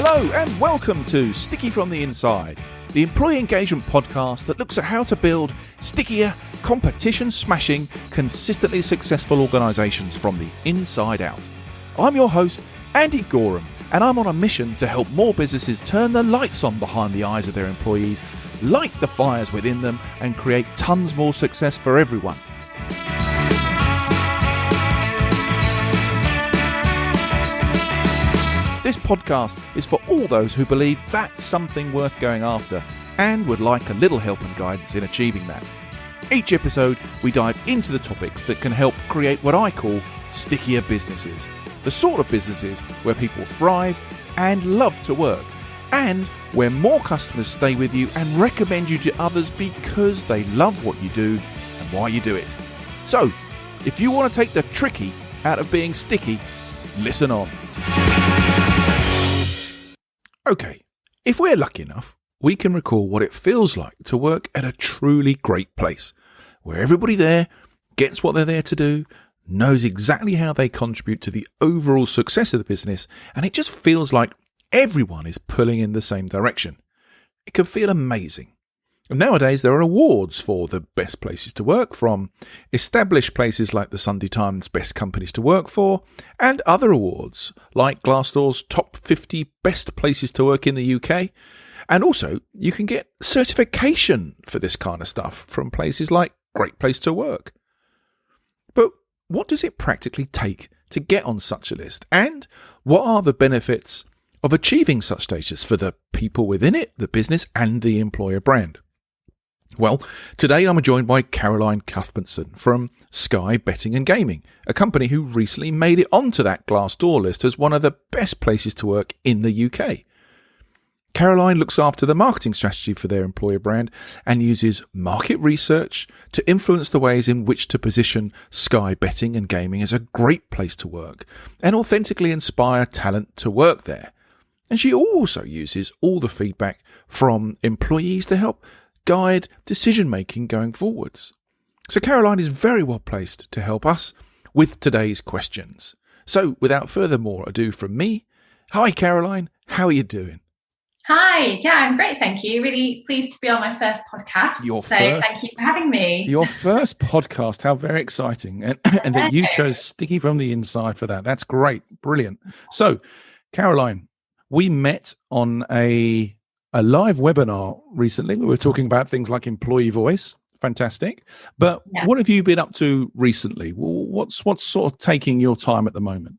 Hello and welcome to Sticky from the Inside, the employee engagement podcast that looks at how to build stickier, competition-smashing, consistently successful organisations from the inside out. I'm your host, Andy Gorham, and I'm on a mission to help more businesses turn the lights on behind the eyes of their employees, light the fires within them, and create tons more success for everyone. This podcast is for all those who believe that's something worth going after and would like a little help and guidance in achieving that. Each episode, we dive into the topics that can help create what I call stickier businesses. The sort of businesses where people thrive and love to work, and where more customers stay with you and recommend you to others because they love what you do and why you do it. So, if you want to take the tricky out of being sticky, listen on. Okay, if we're lucky enough, we can recall what it feels like to work at a truly great place, where everybody there gets what they're there to do, knows exactly how they contribute to the overall success of the business, and it just feels like everyone is pulling in the same direction. It can feel amazing. And nowadays there are awards for the best places to work, from established places like the Sunday Times Best Companies to Work For, and other awards like Glassdoor's Top 50 Best Places to Work in the UK. And also you can get certification for this kind of stuff from places like Great Place to Work. But what does it practically take to get on such a list? And what are the benefits of achieving such status for the people within it, the business and the employer brand? Well, today I'm joined by Caroline Cuthbertson from Sky Betting and Gaming, a company who recently made it onto that Glassdoor list as one of the best places to work in the UK. Caroline looks after the marketing strategy for their employer brand and uses market research to influence the ways in which to position Sky Betting and Gaming as a great place to work and authentically inspire talent to work there. And she also uses all the feedback from employees to help guide decision-making going forwards. So Caroline is very well placed to help us with today's questions. So without further more ado from me, hi Caroline, how are you doing? Hi, yeah, I'm great, thank you. Really pleased to be on my first podcast. Thank you for having me. Your first podcast, how very exciting. And that you chose Sticky from the Inside for that. That's great, brilliant. So Caroline, we met on a live webinar recently. We were talking about things like employee voice. Fantastic. But What have you been up to recently? What's sort of taking your time at the moment?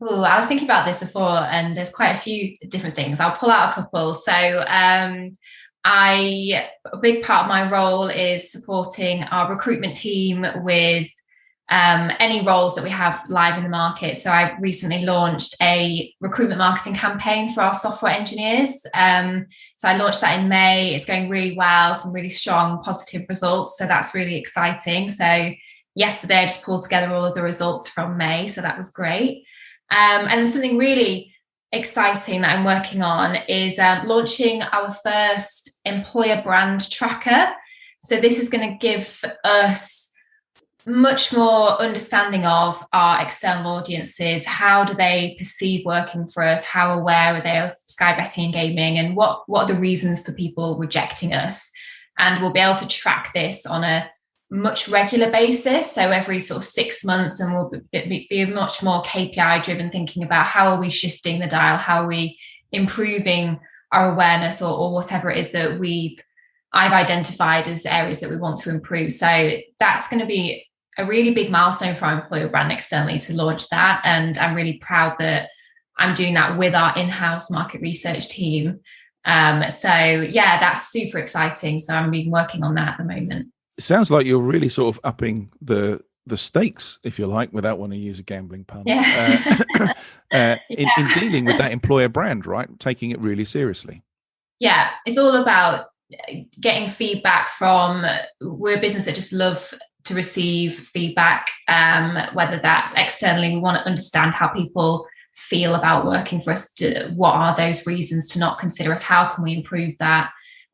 Oh, I was thinking about this before, and there's quite a few different things. I'll pull out a couple. So a big part of my role is supporting our recruitment team with any roles that we have live in the market. So I recently launched a recruitment marketing campaign for our software engineers. So I launched that in May. It's going really well, some really strong positive results. So that's really exciting. So yesterday I just pulled together all of the results from May. So that was great. And then something really exciting that I'm working on is launching our first employer brand tracker. So this is going to give us much more understanding of our external audiences. How do they perceive working for us? How aware are they of Sky Betting and Gaming? And what are the reasons for people rejecting us? And we'll be able to track this on a much regular basis. So every sort of 6 months, and we'll be much more KPI driven, thinking about how are we shifting the dial? How are we improving our awareness or whatever it is that I've identified as areas that we want to improve. So that's going to be a really big milestone for our employer brand externally to launch that. And I'm really proud that I'm doing that with our in-house market research team. So yeah, that's super exciting. So I've been working on that at the moment. It sounds like you're really sort of upping the stakes, if you like, without wanting to use a gambling pun, in dealing with that employer brand, right? Taking it really seriously. Yeah, it's all about getting feedback from, we're a business that just love to receive feedback, whether that's externally. We want to understand how people feel about working for us. What are those reasons to not consider us? How can we improve that?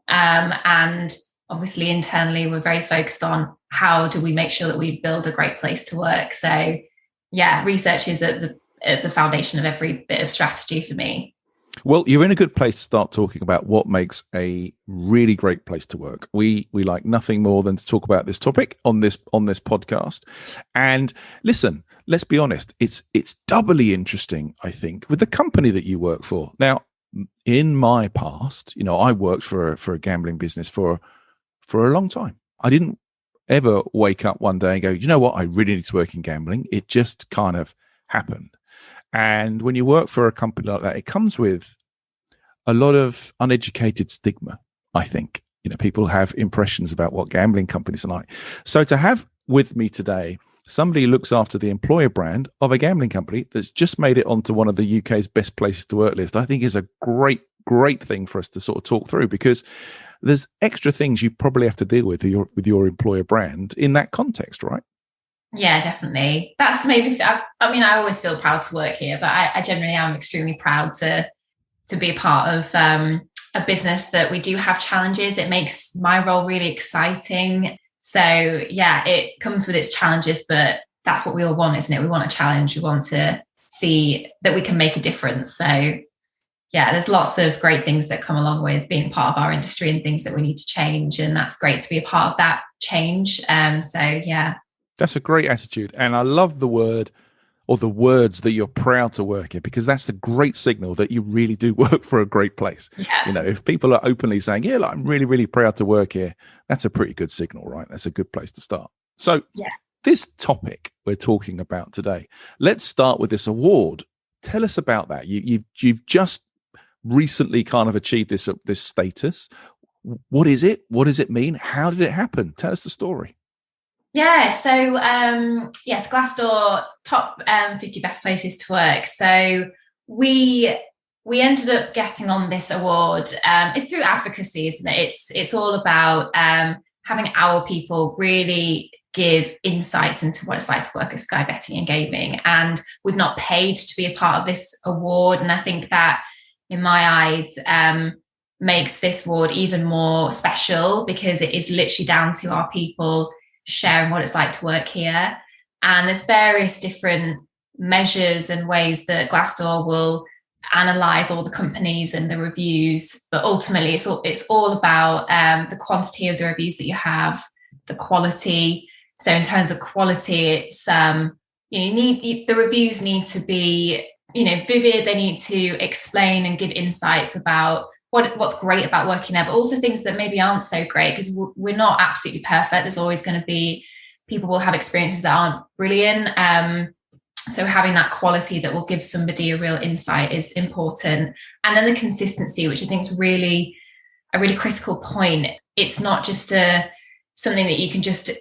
And obviously internally, we're very focused on how do we make sure that we build a great place to work. So yeah, research is at the foundation of every bit of strategy for me. Well, you're in a good place to start talking about what makes a really great place to work. We like nothing more than to talk about this topic on this podcast. And listen, let's be honest, it's doubly interesting, I think, with the company that you work for. Now, in my past, I worked for a gambling business for a long time. I didn't ever wake up one day and go, you know what, I really need to work in gambling. It just kind of happened. And when you work for a company like that, it comes with a lot of uneducated stigma, I think. People have impressions about what gambling companies are like. So to have with me today somebody who looks after the employer brand of a gambling company that's just made it onto one of the UK's best places to work list, I think is a great, great thing for us to sort of talk through, because there's extra things you probably have to deal with your employer brand in that context, right? Yeah, definitely. That's maybe, I mean, I always feel proud to work here, but I generally am extremely proud to be a part of a business that we do have challenges. It makes my role really exciting. So yeah, it comes with its challenges, but that's what we all want, isn't it? We want a challenge. We want to see that we can make a difference. So yeah, there's lots of great things that come along with being part of our industry and things that we need to change. And that's great to be a part of that change. So yeah. That's a great attitude. And I love the word or the words that you're proud to work in, because that's a great signal that you really do work for a great place. Yeah. If people are openly saying, yeah, I'm really, really proud to work here, that's a pretty good signal, right? That's a good place to start. So yeah. This topic we're talking about today, let's start with this award. Tell us about that. You've just recently kind of achieved this status. What is it? What does it mean? How did it happen? Tell us the story. Yeah, so yes, Glassdoor top 50 best places to work. So we ended up getting on this award. It's through advocacy, isn't it? It's all about having our people really give insights into what it's like to work at Sky Betting and Gaming. And we've not paid to be a part of this award. And I think that, in my eyes, makes this award even more special, because it is literally down to our people sharing what it's like to work here. And there's various different measures and ways that Glassdoor will analyze all the companies and the reviews, but ultimately it's all about the quantity of the reviews that you have, the quality. So in terms of quality, it's the reviews need to be vivid. They need to explain and give insights about what's great about working there, but also things that maybe aren't so great, because we're not absolutely perfect. There's always going to be people will have experiences that aren't brilliant. So having that quality that will give somebody a real insight is important. And then the consistency, which I think is really a really critical point. It's not just something that you can just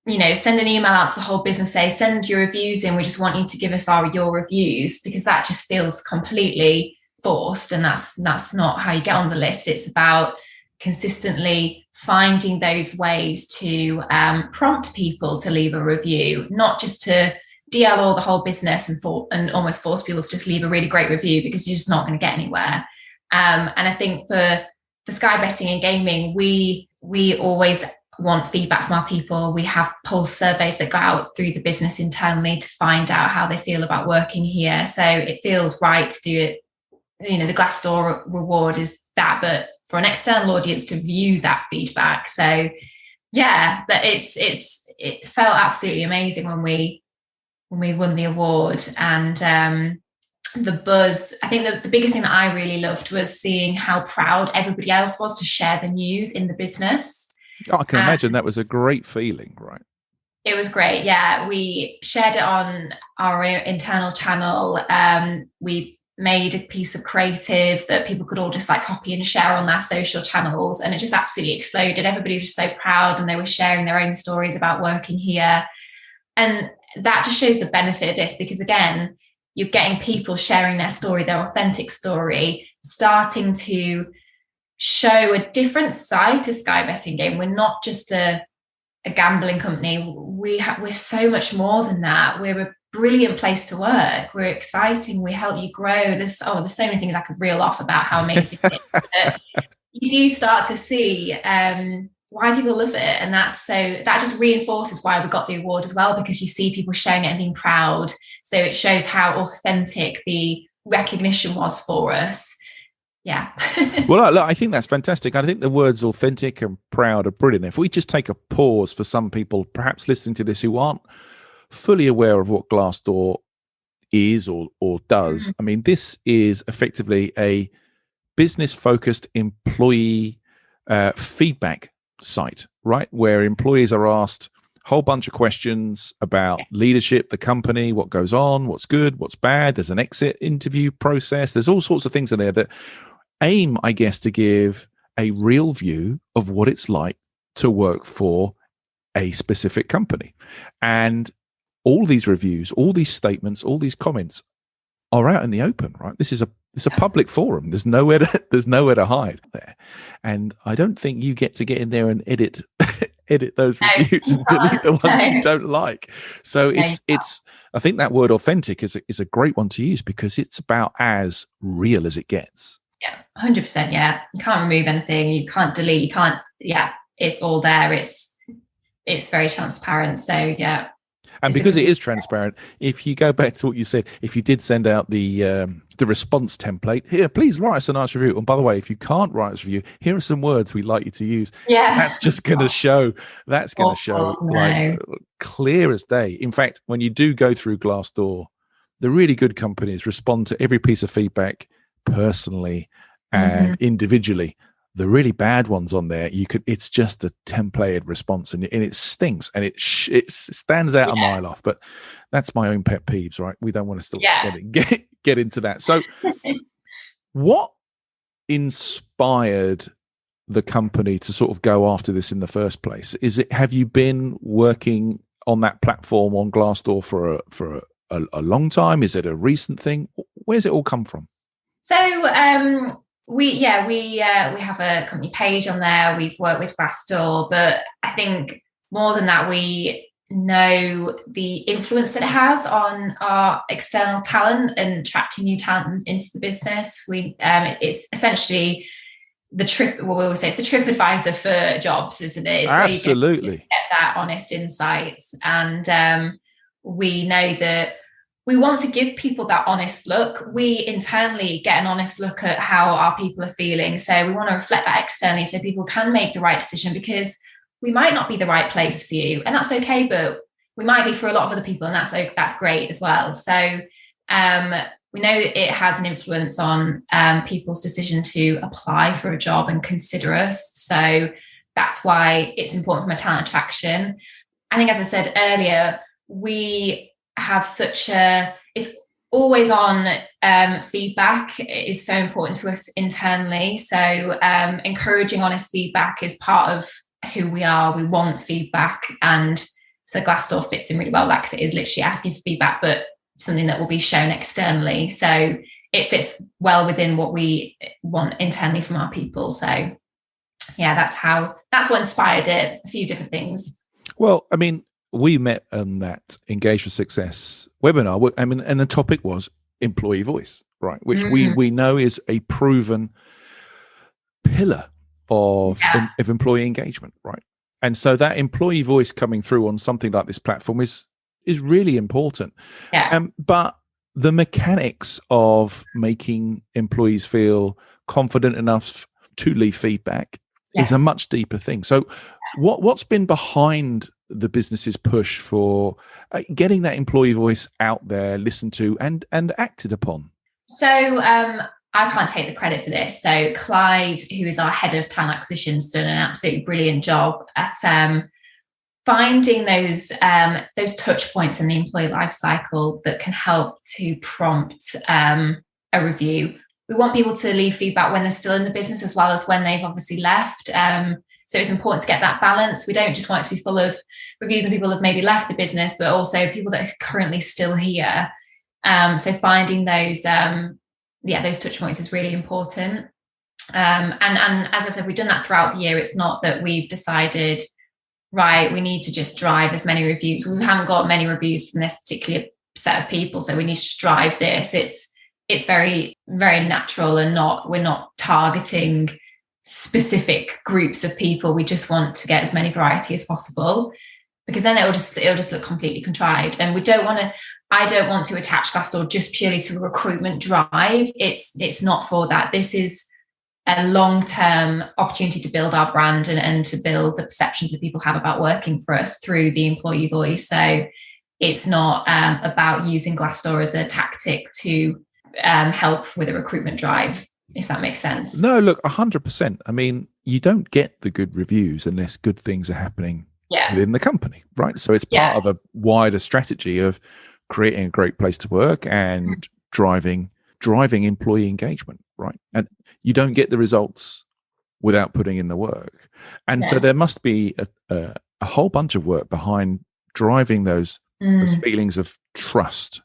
send an email out to the whole business, say, send your reviews in. We just want you to give us your reviews, because that just feels completely forced, and that's not how you get on the list. It's about consistently finding those ways to prompt people to leave a review, not just to DL all the whole business and almost force people to just leave a really great review, because you're just not going to get anywhere. And I think for Sky Betting and Gaming, we always want feedback from our people. We have pulse surveys that go out through the business internally to find out how they feel about working here. So it feels right to do it. The Glassdoor reward is that, but for an external audience to view that feedback. So yeah, that it felt absolutely amazing when we won the award. And the buzz, I think the biggest thing that I really loved was seeing how proud everybody else was to share the news in the business. Oh, I can imagine that was a great feeling, right? It was great. Yeah, we shared it on our internal channel. We made a piece of creative that people could all just copy and share on their social channels, and it just absolutely exploded. Everybody was just so proud, and they were sharing their own stories about working here. And that just shows the benefit of this, because again, you're getting people sharing their story, their authentic story, starting to show a different side to Sky Betting Game. We're not just a gambling company. We're so much more than that. We're a brilliant place to work. We're exciting. We help you grow. There's so many things I could reel off about how amazing it is. But you do start to see why people love it, and that just reinforces why we got the award as well, because you see people sharing it and being proud. So it shows how authentic the recognition was for us. Yeah. Well, look, I think that's fantastic. I think the words authentic and proud are brilliant. If we just take a pause for some people, perhaps listening to this, who aren't fully aware of what Glassdoor is or does, Mhm. I mean, this is effectively a business focused employee feedback site, right? Where employees are asked a whole bunch of questions about leadership, the company, what goes on, what's good, what's bad. There's an exit interview process. There's all sorts of things in there that aim, I guess, to give a real view of what it's like to work for a specific company. And all these reviews, all these statements, all these comments are out in the open, right? This is it's a public forum. There's nowhere to hide there. And I don't think you get in there and edit edit those reviews and delete the ones you don't like. So it's I think that word authentic is a great one to use because it's about as real as it gets. Yeah, 100%. Yeah, you can't remove anything. You can't delete. You can't. Yeah, it's all there. It's very transparent. So yeah, And because it is transparent, if you go back to what you said, if you did send out the response template, here, please write us a nice review. And by the way, if you can't write us a review, here are some words we'd like you to use. Yeah, That's just going to show. That's going to show like clear as day. In fact, when you do go through Glassdoor, the really good companies respond to every piece of feedback personally and individually. The really bad ones on there, it's just a templated response and it stinks and it stands out a mile off. But that's my own pet peeves, right? We don't want to still get into that. So what inspired the company to sort of go after this in the first place? Have you been working on that platform on Glassdoor for a long time? Is it a recent thing? Where's it all come from? So we have a company page on there. We've worked with Glassdoor, but I think more than that, we know the influence that it has on our external talent and attracting new talent into the business. It's essentially what we always say, it's a trip advisor for jobs, isn't it? It's absolutely where you get that honest insights. And we know that we want to give people that honest look. We internally get an honest look at how our people are feeling. So we want to reflect that externally so people can make the right decision, because we might not be the right place for you, and that's okay, but we might be for a lot of other people, and that's great as well. So we know it has an influence on people's decision to apply for a job and consider us. So that's why it's important from a talent attraction. I think, as I said earlier, we have it's always on feedback is so important to us internally. So encouraging honest feedback is part of who we are. We want feedback, and so Glassdoor fits in really well that, because it is literally asking for feedback, but something that will be shown externally. So it fits well within what we want internally from our people. So yeah, that's what inspired it. A few different things. Well, I mean, we met on that Engage for Success webinar. I mean, and the topic was employee voice, right? Which we know is a proven pillar of employee engagement, right? And so that employee voice coming through on something like this platform is really important. Yeah. But the mechanics of making employees feel confident enough to leave feedback is a much deeper thing. So what's been behind the business's push for getting that employee voice out there, listened to and acted upon? So I can't take the credit for this. So Clive, who is our head of talent acquisitions, done an absolutely brilliant job at finding those touch points in the employee life cycle that can help to prompt a review. We want people to leave feedback when they're still in the business as well as when they've obviously left. So it's important to get that balance. We don't just want it to be full of reviews of people who have maybe left the business, but also people that are currently still here. So finding those touch points is really important. And as I said, we've done that throughout the year. It's not that we've decided, right, we need to just drive as many reviews. We haven't got many reviews from this particular set of people, so we need to drive this. It's very, very natural, and we're not targeting specific groups of people. We just want to get as many variety as possible, because then it'll just look completely contrived. And I don't want to attach Glassdoor just purely to a recruitment drive. It's not for that. This is a long-term opportunity to build our brand and to build the perceptions that people have about working for us through the employee voice. So it's not about using Glassdoor as a tactic to help with a recruitment drive, if that makes sense. No, look, 100%. I mean, you don't get the good reviews unless good things are happening within the company, right? So it's part of a wider strategy of creating a great place to work and driving employee engagement, right? And you don't get the results without putting in the work. And so there must be a whole bunch of work behind driving those feelings of trust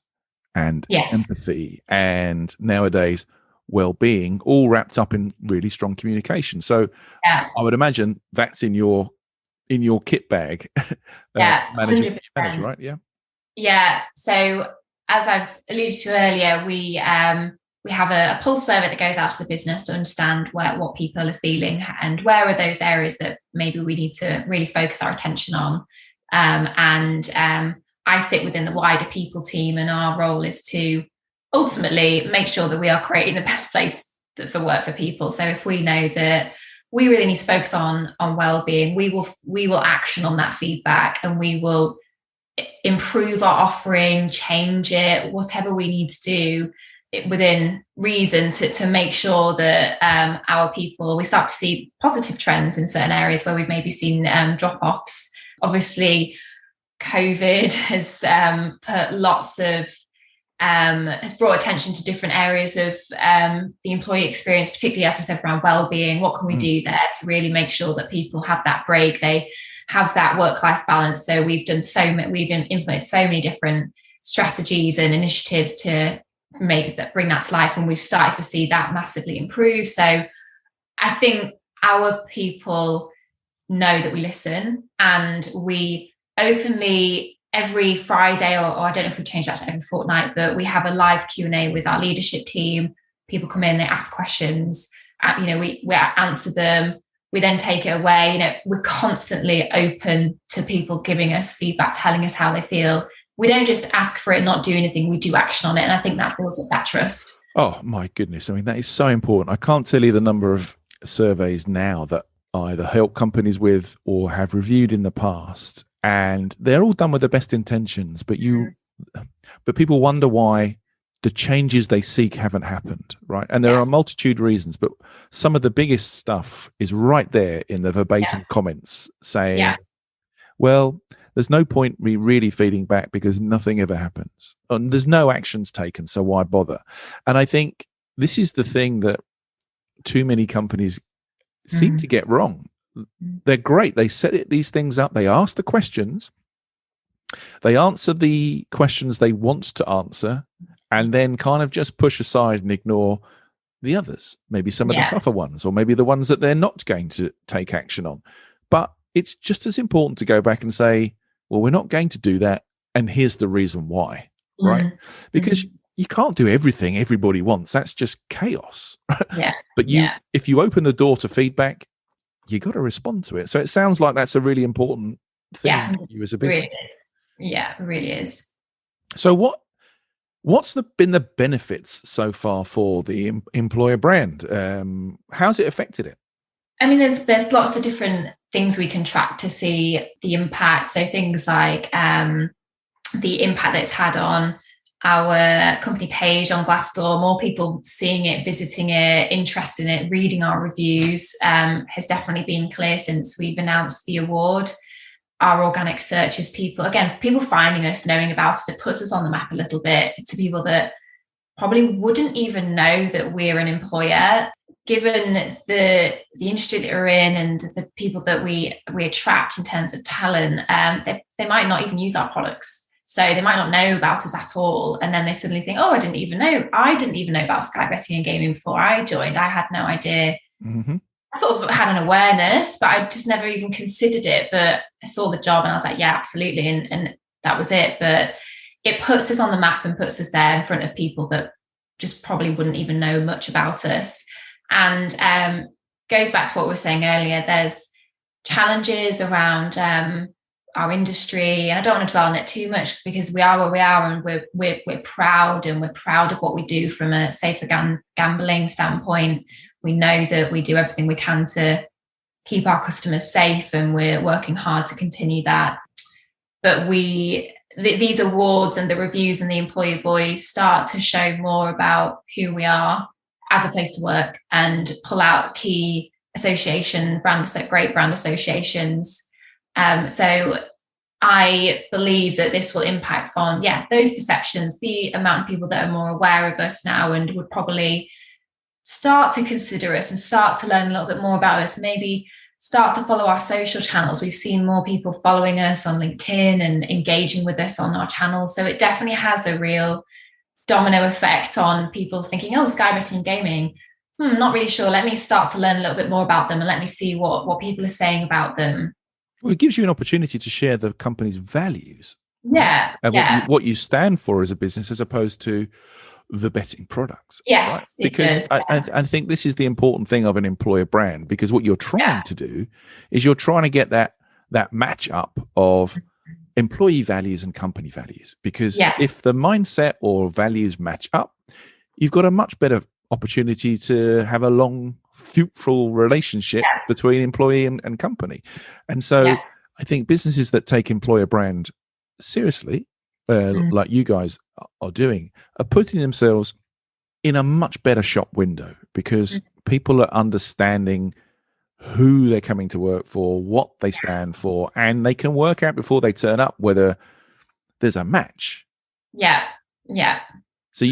and empathy and nowadays well-being, all wrapped up in really strong communication. So I would imagine that's in your kit bag. Manage, right? Yeah. So as I've alluded to earlier, we have a pulse survey that goes out to the business to understand what people are feeling and where are those areas that maybe we need to really focus our attention on. I sit within the wider people team, and our role is to ultimately make sure that we are creating the best place for work for people. So if we know that we really need to focus on well-being, we will action on that feedback, and we will improve our offering, change it, whatever we need to do within reason to make sure that our people, we start to see positive trends in certain areas where we've maybe seen drop-offs. Obviously, COVID has put lots of has brought attention to different areas of the employee experience, particularly, as we said, around well-being. What can we do there to really make sure that people have that break, they have that work-life balance? So we've implemented so many different strategies and initiatives to bring that to life, and we've started to see that massively improve. So I think our people know that we listen, and we openly, every Friday, or I don't know if we change that to every fortnight, but we have a live Q&A with our leadership team. People come in, they ask questions, we answer them. We then take it away. We're constantly open to people giving us feedback, telling us how they feel. We don't just ask for it, not do anything. We do action on it. And I think that builds up that trust. Oh, my goodness. I mean, that is so important. I can't tell you the number of surveys now that I either help companies with or have reviewed in the past. And they're all done with the best intentions, but people wonder why the changes they seek haven't happened, right? And there are a multitude of reasons, but some of the biggest stuff is right there in the verbatim comments saying, well, there's no point me really feeding back because nothing ever happens. And there's no actions taken, so why bother? And I think this is the thing that too many companies seem to get wrong. They're great. They set these things up. They ask the questions. They answer the questions they want to answer, and then kind of just push aside and ignore the others, maybe some of the tougher ones, or maybe the ones that they're not going to take action on. But it's just as important to go back and say, well, we're not going to do that, and here's the reason why, right? Because you can't do everything everybody wants. That's just chaos. But if you open the door to feedback, you got to respond to it. So it sounds like that's a really important thing for you as a business. It really is. So what's been the benefits so far for the employer brand? How's it affected it? I mean, there's lots of different things we can track to see the impact. So things like the impact that it's had on our company page on Glassdoor, more people seeing it, visiting it, interested in it, reading our reviews, has definitely been clear since we've announced the award. Our organic searches, people finding us, knowing about us, it puts us on the map a little bit to people that probably wouldn't even know that we're an employer. Given the industry that we're in and the people that we attract in terms of talent, they might not even use our products. So they might not know about us at all. And then they suddenly think, oh, I didn't even know about Sky Betting and Gaming before I joined. I had no idea. I sort of had an awareness, but I just never even considered it. But I saw the job and I was like, yeah, absolutely. And that was it. But it puts us on the map and puts us there in front of people that just probably wouldn't even know much about us. And goes back to what we were saying earlier. There's challenges around our industry, and I don't want to dwell on it too much because we are where we are, and we're proud, and we're proud of what we do from a safer gambling standpoint. we know that we do everything we can to keep our customers safe, and we're working hard to continue that. But these awards and the reviews and the employee voice start to show more about who we are as a place to work, and pull out key association great brand associations. So I believe that this will impact on those perceptions, the amount of people that are more aware of us now and would probably start to consider us and start to learn a little bit more about us, maybe start to follow our social channels. We've seen more people following us on LinkedIn and engaging with us on our channels. So it definitely has a real domino effect on people thinking, oh, Sky Betting and Gaming, not really sure. Let me start to learn a little bit more about them, and let me see what people are saying about them. Well, it gives you an opportunity to share the company's values. Yeah. And what you stand for as a business, as opposed to the betting products. Yes, right? Because I think this is the important thing of an employer brand, because what you're trying to do is you're trying to get that match up of employee values and company values. Because if the mindset or values match up, you've got a much better opportunity to have a long, fruitful relationship between employee and company. And so I think businesses that take employer brand seriously, like you guys are doing, are putting themselves in a much better shop window, because people are understanding who they're coming to work for, what they stand for, and they can work out before they turn up whether there's a match. Yeah. So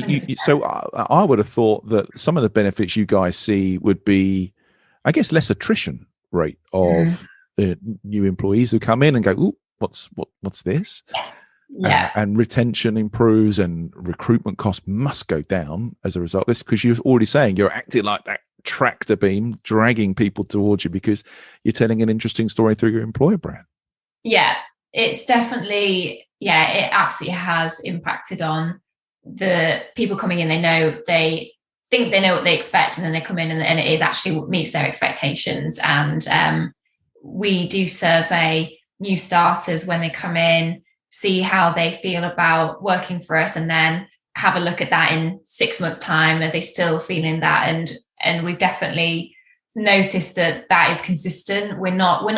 so I would have thought that some of the benefits you guys see would be, I guess, less attrition rate of new employees who come in and go, "Ooh, what's this?" Yes. Yeah. And retention improves, and recruitment costs must go down as a result of this, because you're already saying you're acting like that tractor beam, dragging people towards you because you're telling an interesting story through your employer brand. Yeah, it's definitely, it absolutely has impacted on the people coming in. They think they know what they expect, and then they come in and it is actually what meets their expectations. And we do survey new starters when they come in, see how they feel about working for us, and then have a look at that in 6 months' time. Are they still feeling that? And we've definitely noticed that is consistent. We're not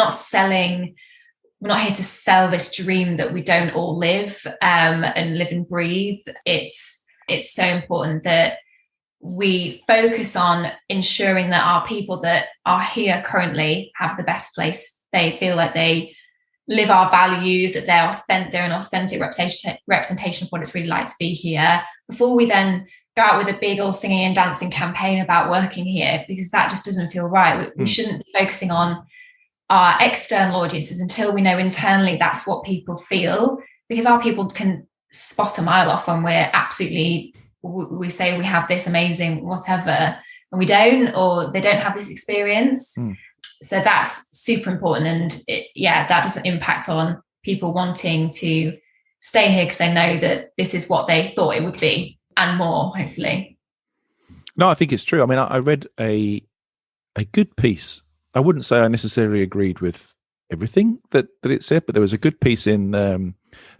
here to sell this dream that we don't all live and live and breathe. It's so important that we focus on ensuring that our people that are here currently have the best place. They feel like they live our values, that they're an authentic representation of what it's really like to be here, before we then go out with a big all singing and dancing campaign about working here, because that just doesn't feel right. We shouldn't be focusing on our external audiences until we know internally that's what people feel, because our people can spot a mile off when we say we have this amazing whatever and we don't, or they don't have this experience. So that's super important. And that doesn't impact on people wanting to stay here, because they know that this is what they thought it would be, and more, hopefully. No, I think it's true. I mean, I read a good piece. I wouldn't say I necessarily agreed with everything that it said, but there was a good piece in the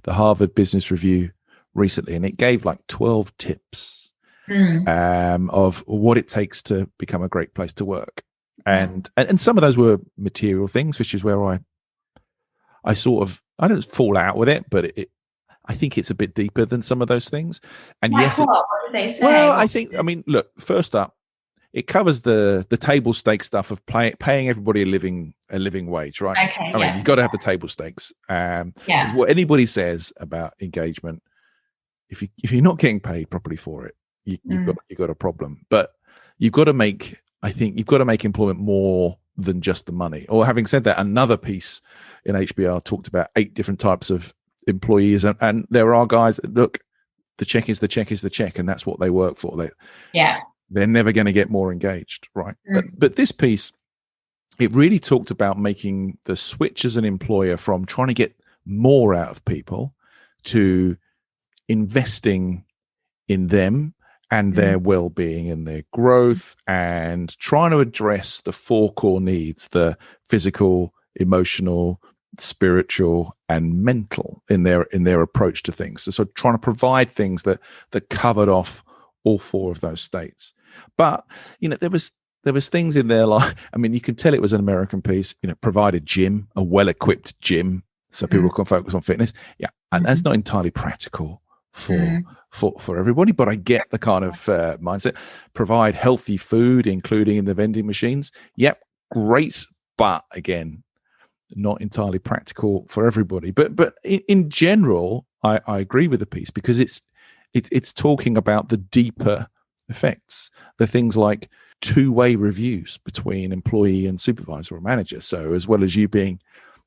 Harvard Business Review recently, and it gave like 12 tips of what it takes to become a great place to work. And some of those were material things, which is where I don't fall out with it, but I think it's a bit deeper than some of those things. And what did they say? Well, look, first up, it covers the table stake stuff of paying everybody a living wage, right? Okay, I mean, you've got to have the table stakes. What anybody says about engagement, if you're not getting paid properly for it, you've got a problem. But you've got to make employment more than just the money. Or having said that, another piece in HBR talked about 8 different types of employees, and there are guys that, look, the check is the check is the check, and that's what they work for. They're never going to get more engaged, right? But this piece, it really talked about making the switch as an employer from trying to get more out of people to investing in them and their well-being and their growth, and trying to address the 4 core needs: the physical, emotional, spiritual, and mental in their approach to things. So trying to provide things that covered off all 4 of those states. But there's there was things in there like, I mean, you could tell it was an American piece, provide a gym, a well-equipped gym, so people can focus on fitness. Yeah. And that's not entirely practical for everybody, but I get the kind of mindset. Provide healthy food, including in the vending machines. Yep. Great. But again, not entirely practical for everybody. But in general, I agree with the piece, because it's talking about the deeper effects, the things like two-way reviews between employee and supervisor or manager. So as well as you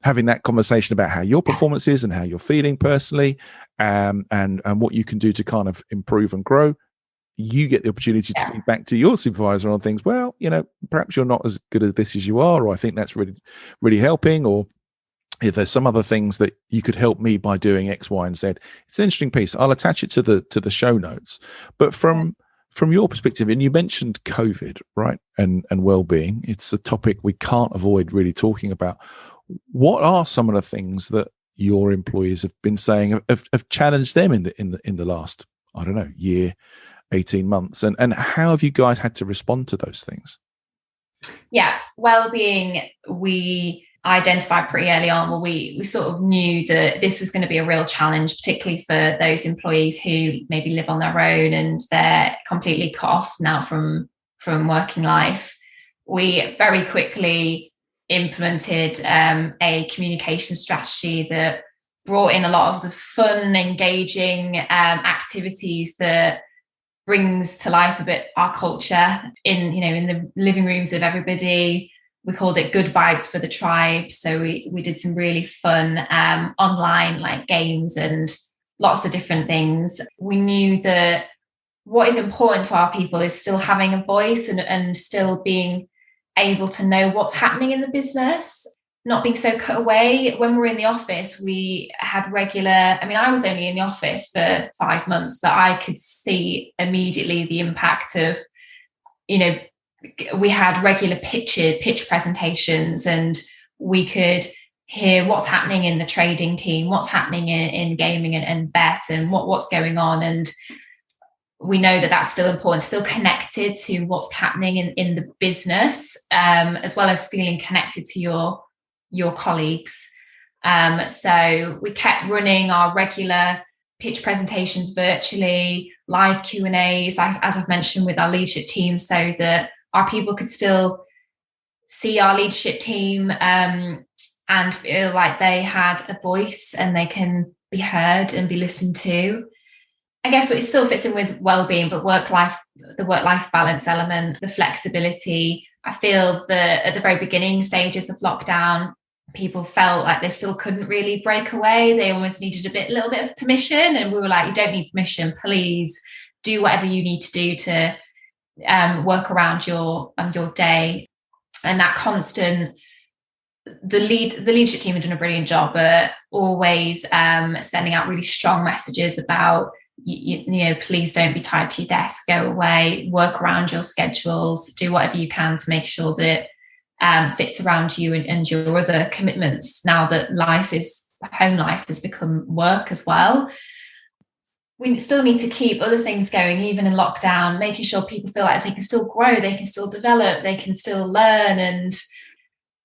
having that conversation about how your performance is and how you're feeling personally, and what you can do to kind of improve and grow, you get the opportunity to feed back to your supervisor on things. Well, perhaps you're not as good at this as you are, or I think that's really, really helping, or if there's some other things that you could help me by doing X, Y, and Z. It's an interesting piece. I'll attach it to the show notes. But from your perspective, and you mentioned COVID, right, and well-being, it's a topic we can't avoid really talking about. What are some of the things that your employees have been saying have challenged them in the last, I don't know, year, 18 months, and how have you guys had to respond to those things? Yeah, well-being, we identified pretty early on. Well, we sort of knew that this was going to be a real challenge, particularly for those employees who maybe live on their own and they're completely cut off now from working life. We very quickly implemented a communication strategy that brought in a lot of the fun, engaging activities that brings to life a bit our culture in the living rooms of everybody. We called it Good Vibes for the Tribe. So we did some really fun online like games and lots of different things. We knew that what is important to our people is still having a voice and still being able to know what's happening in the business, not being so cut away. When we're in the office, we had I was only in the office for 5 months, but I could see immediately the impact of, we had regular pitch presentations, and we could hear what's happening in the trading team, what's happening in gaming and bet, and what's going on. And we know that that's still important to feel connected to what's happening in the business, as well as feeling connected to your colleagues. So we kept running our regular pitch presentations virtually, live Q&As, as I've mentioned, with our leadership team, so that our people could still see our leadership team and feel like they had a voice and they can be heard and be listened to. I guess it still fits in with well-being, but the work-life balance element, the flexibility. I feel that at the very beginning stages of lockdown, people felt like they still couldn't really break away. They almost needed a little bit of permission. And we were like, you don't need permission. Please do whatever you need to do to work around your day. And that constant, the leadership team have done a brilliant job at always sending out really strong messages about, please don't be tied to your desk, go away, work around your schedules, do whatever you can to make sure that fits around you and your other commitments, now that home life has become work as well. We still need to keep other things going, even in lockdown, making sure people feel like they can still grow, they can still develop, they can still learn. And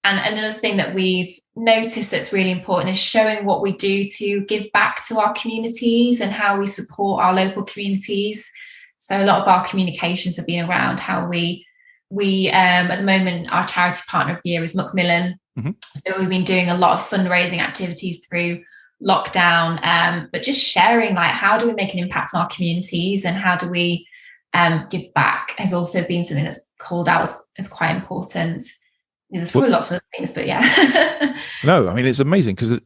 another thing that we've noticed that's really important is showing what we do to give back to our communities and how we support our local communities. So a lot of our communications have been around how we at the moment, our charity partner of the year is Macmillan. Mm-hmm. So we've been doing a lot of fundraising activities through lockdown, but just sharing, like, how do we make an impact on our communities and how do we give back has also been something that's called out as quite important. There's probably lots of other things, but yeah. No, I mean, it's amazing because,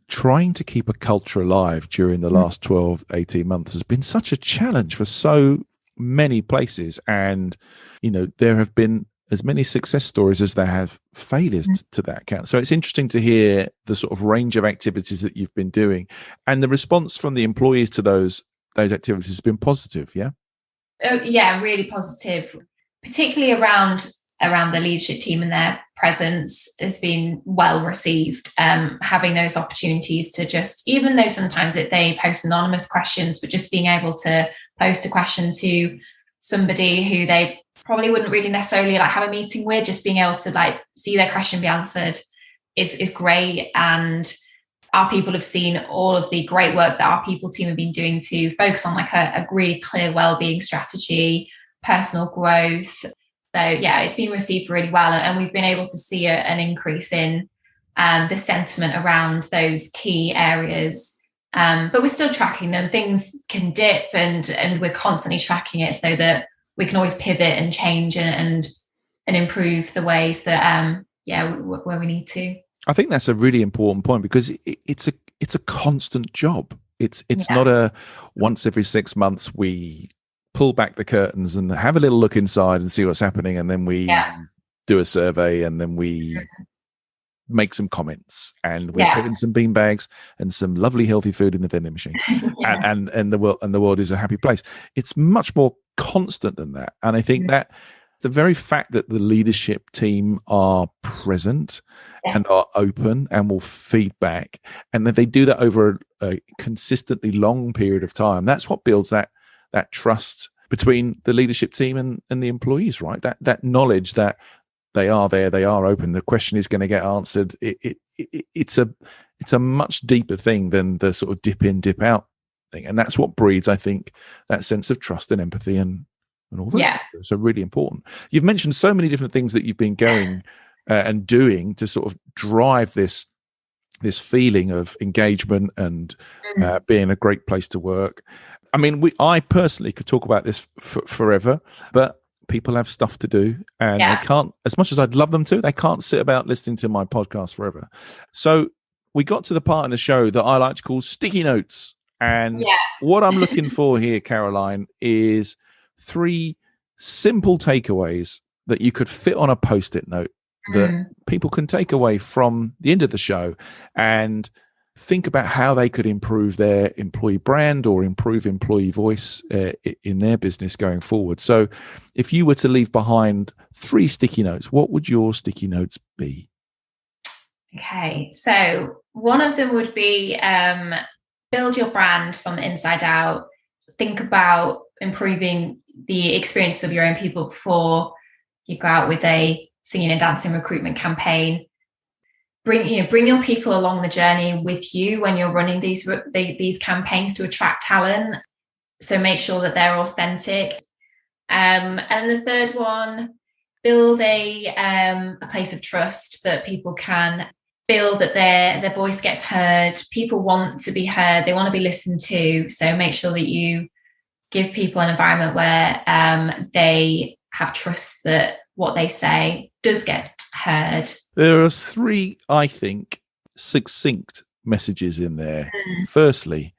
trying to keep a culture alive during the last 12, 18 months has been such a challenge for so many places. And, there have been as many success stories as there have failures to that account. So it's interesting to hear the sort of range of activities that you've been doing, and the response from the employees to those activities has been positive. Yeah. Oh, yeah, really positive, particularly around the leadership team, and their presence has been well received. Having those opportunities to just, even though sometimes they post anonymous questions, but just being able to post a question to somebody who they probably wouldn't really necessarily like have a meeting with, just being able to like see their question be answered is great. And our people have seen all of the great work that our people team have been doing to focus on like a really clear well-being strategy, personal growth. So yeah, it's been received really well, and we've been able to see an increase in the sentiment around those key areas. But we're still tracking them. Things can dip, and we're constantly tracking it so that we can always pivot and change and improve the ways that where we need to. I think that's a really important point, because it's a constant job. It's not a once every 6 months we pull back the curtains and have a little look inside and see what's happening, and then we do a survey, and then we make some comments, and we're putting some bean bags and some lovely healthy food in the vending machine, and the world is a happy place. It's much more constant than that, and I think that the very fact that the leadership team are present and are open and will feed back, and that they do that over a consistently long period of time, that's what builds that trust between the leadership team and the employees, right? That knowledge that they are there, they are open, the question is going to get answered. It's a much deeper thing than the sort of dip in, dip out thing. And that's what breeds, I think, that sense of trust and empathy and all that. So really important. You've mentioned so many different things that you've been going and doing to sort of drive this feeling of engagement and being a great place to work. I mean, I personally could talk about this forever, but people have stuff to do, and they can't, as much as I'd love them to, they can't sit about listening to my podcast forever. So we got to the part in the show that I like to call sticky notes. And what I'm looking for here, Caroline, is 3 simple takeaways that you could fit on a Post-it note that people can take away from the end of the show and think about how they could improve their employee brand or improve employee voice in their business going forward. So if you were to leave behind 3 sticky notes, what would your sticky notes be? Okay, so one of them would be build your brand from the inside out. Think about improving the experience of your own people before you go out with a singing and dancing recruitment campaign. Bring your people along the journey with you when you're running these campaigns to attract talent. So make sure that they're authentic. And the third one, build a place of trust that people can feel that their voice gets heard. People want to be heard. They want to be listened to. So make sure that you give people an environment where they have trust that what they say does get heard. There are 3, I think, succinct messages in there. Firstly,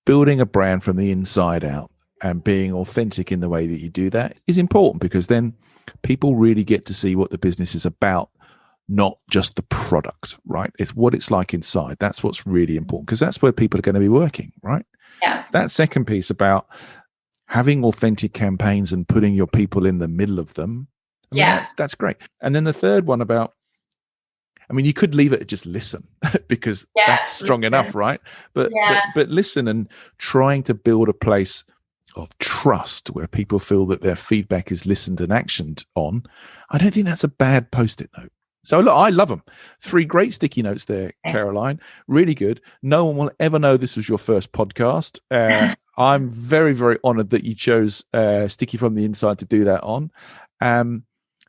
building a brand from the inside out and being authentic in the way that you do that is important, because then people really get to see what the business is about, not just the product, right? It's what it's like inside. That's what's really important, because that's where people are going to be working, right? Yeah. That second piece about having authentic campaigns and putting your people in the middle of them, I mean, that's great. And then the third one about, I mean, you could leave it at just listen because that's strong enough, right? But listen, and trying to build a place of trust where people feel that their feedback is listened and actioned on. I don't think that's a bad Post-it note. So look, I love them. 3 great sticky notes there, Caroline. Really good. No one will ever know this was your first podcast. I'm very, very honored that you chose Sticky from the Inside to do that on.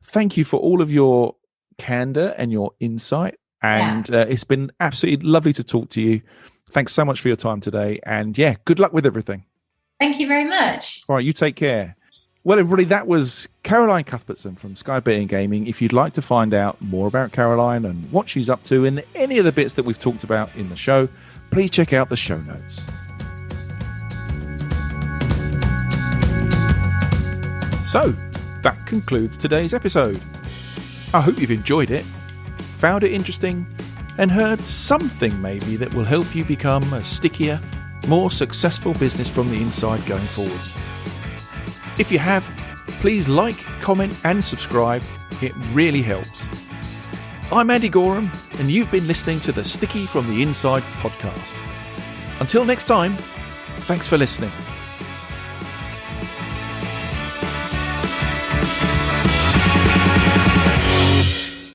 Thank you for all of your candor and your insight. And it's been absolutely lovely to talk to you. Thanks so much for your time today. And good luck with everything. Thank you very much. All right, you take care. Well, everybody, that was Caroline Cuthbertson from Sky Betting Gaming. If you'd like to find out more about Caroline and what she's up to and any of the bits that we've talked about in the show, please check out the show notes. So, that concludes today's episode. I hope you've enjoyed it, found it interesting, and heard something maybe that will help you become a stickier, more successful business from the inside going forward. If you have, please like, comment, and subscribe. It really helps. I'm Andy Gorham, and you've been listening to the Sticky from the Inside podcast. Until next time, thanks for listening.